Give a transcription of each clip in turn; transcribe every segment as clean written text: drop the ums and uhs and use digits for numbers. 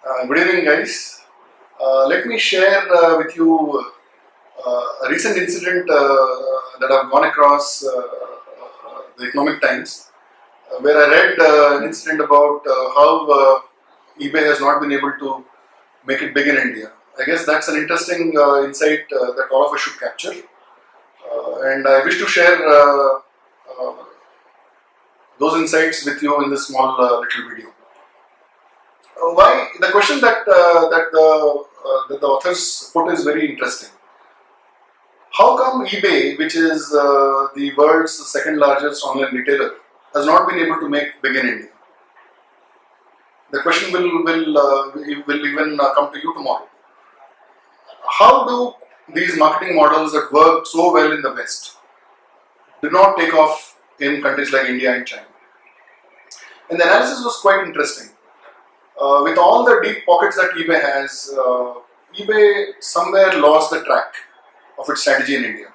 Good evening, guys. Let me share with you a recent incident that I've gone across the Economic Times, where I read an incident about how eBay has not been able to make it big in India. I guess that's an interesting insight that all of us should capture, and I wish to share those insights with you in this small little video. Why the question that the authors put is very interesting. How come eBay, which is the world's second largest online retailer, has not been able to make big in India? The question will even come to you tomorrow. How do these marketing models that work so well in the West do not take off in countries like India and China? And the analysis was quite interesting. With all the deep pockets that eBay has, eBay somewhere lost the track of its strategy in India.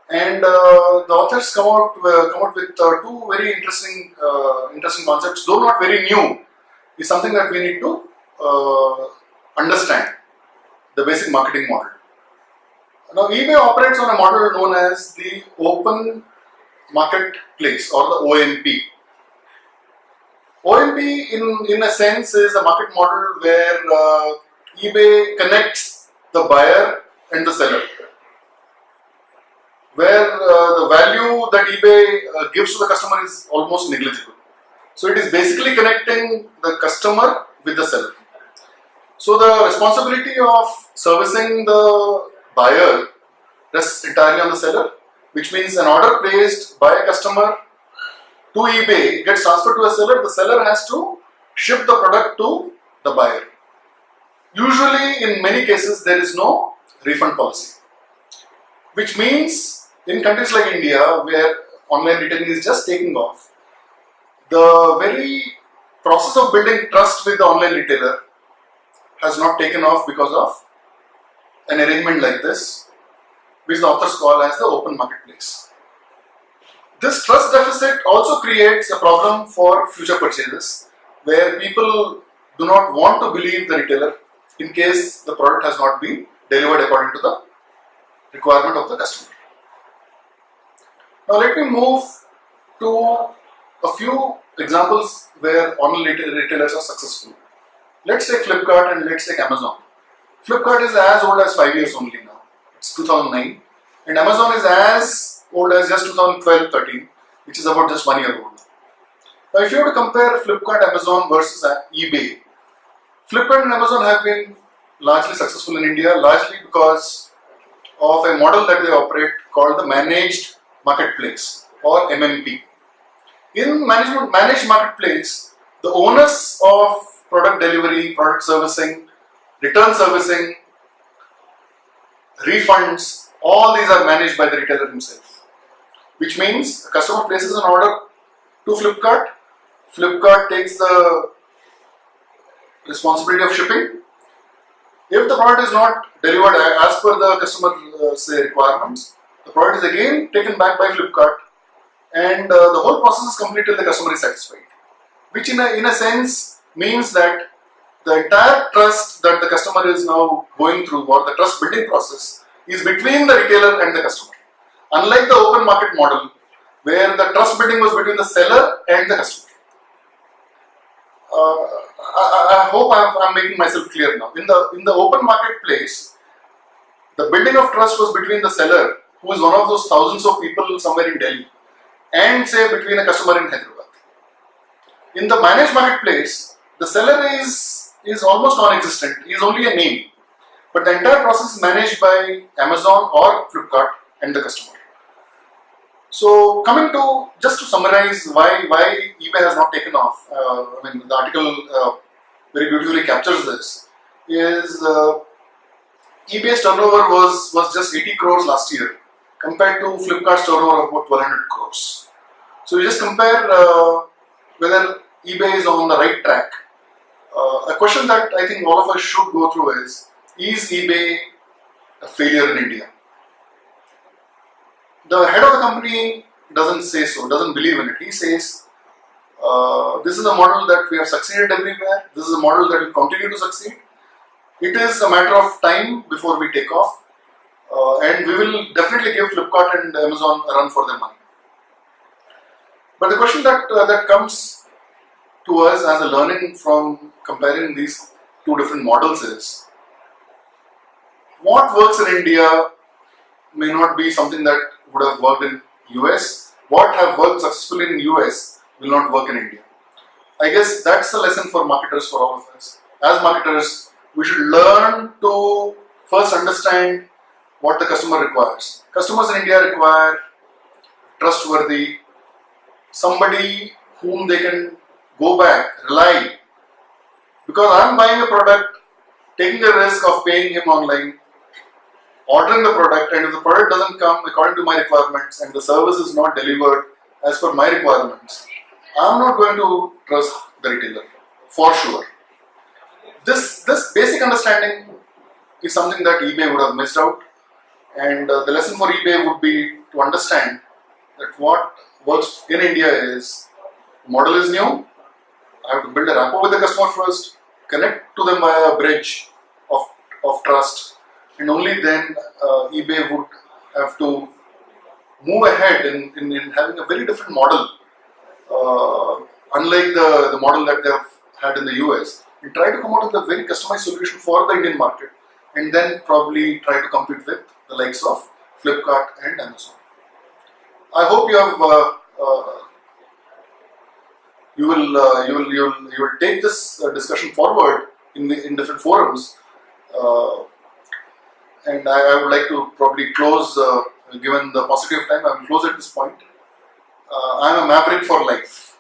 And the authors come out with two very interesting concepts, though not very new. Is something that we need to understand the basic marketing model. Now, eBay operates on a model known as the Open Marketplace or the OMP. OMP, in a sense, is a market model where eBay connects the buyer and the seller, where the value that eBay gives to the customer is almost negligible. So it is basically connecting the customer with the seller. So the responsibility of servicing the buyer rests entirely on the seller, which means an order placed by a customer to eBay gets transferred to a seller. The seller has to ship the product to the buyer. Usually, in many cases, there is no refund policy, which means in countries like India, where online retailing is just taking off, the very process of building trust with the online retailer has not taken off because of an arrangement like this, which the authors call as the open marketplace. This trust deficit also creates a problem for future purchases, where people do not want to believe the retailer in case the product has not been delivered according to the requirement of the customer. Now let me move to a few examples where online retailers are successful. Let's take Flipkart and let's take Amazon. Flipkart is as old as 5 years only now. It's 2009, and Amazon is as old as just 2012-13, which is about just 1 year old. Now, if you were to compare Flipkart, Amazon versus eBay, Flipkart and Amazon have been largely successful in India, largely because of a model that they operate called the Managed Marketplace or MMP. In managed marketplace, the onus of product delivery, product servicing, return servicing, refunds, all these are managed by the retailer himself. Which means a customer places an order to Flipkart, Flipkart takes the responsibility of shipping. If the product is not delivered as per the customer's requirements, the product is again taken back by Flipkart, and the whole process is complete till the customer is satisfied. Which in a sense means that the entire trust that the customer is now going through, or the trust building process, is between the retailer and the customer. Unlike the open market model, where the trust building was between the seller and the customer. I hope I'm making myself clear now. In the open marketplace, the building of trust was between the seller, who is one of those thousands of people somewhere in Delhi, and say between a customer in Hyderabad. In the managed marketplace, the seller is almost non-existent. He is only a name. But the entire process is managed by Amazon or Flipkart and the customer. So, just to summarize why eBay has not taken off, the article very beautifully captures this, is eBay's turnover was just 80 crores last year compared to Flipkart's turnover of about 1,200 crores. So, you just compare whether eBay is on the right track. A question that I think all of us should go through is eBay a failure in India? The head of the company doesn't say so, doesn't believe in it. He says This is a model that we have succeeded everywhere. This is a model that will continue to succeed. It is a matter of time before we take off, and we will definitely give Flipkart and Amazon a run for their money. But the question that comes to us as a learning from comparing these two different models is, what works in India may not be something that would have worked in US. What have worked successfully in US will not work in India. I guess that's a lesson for marketers, for all of us. As marketers, we should learn to first understand what the customer requires. Customers in India require trustworthy, somebody whom they can go back, rely. Because I'm buying a product, taking the risk of paying him online, ordering the product, and if the product doesn't come according to my requirements and the service is not delivered as per my requirements, I'm not going to trust the retailer, for sure. This basic understanding is something that eBay would have missed out, and the lesson for eBay would be to understand that what works in India is, the model is new, I have to build a rapport with the customer first, connect to them via a bridge of trust, and only then eBay would have to move ahead in having a very different model, unlike the model that they have had in the US, and try to come out with a very customized solution for the Indian market, and then probably try to compete with the likes of Flipkart and Amazon. I hope you have you will take this discussion forward in different forums, and I would like to probably close, given the paucity of time, I will close at this point. I am a maverick for life.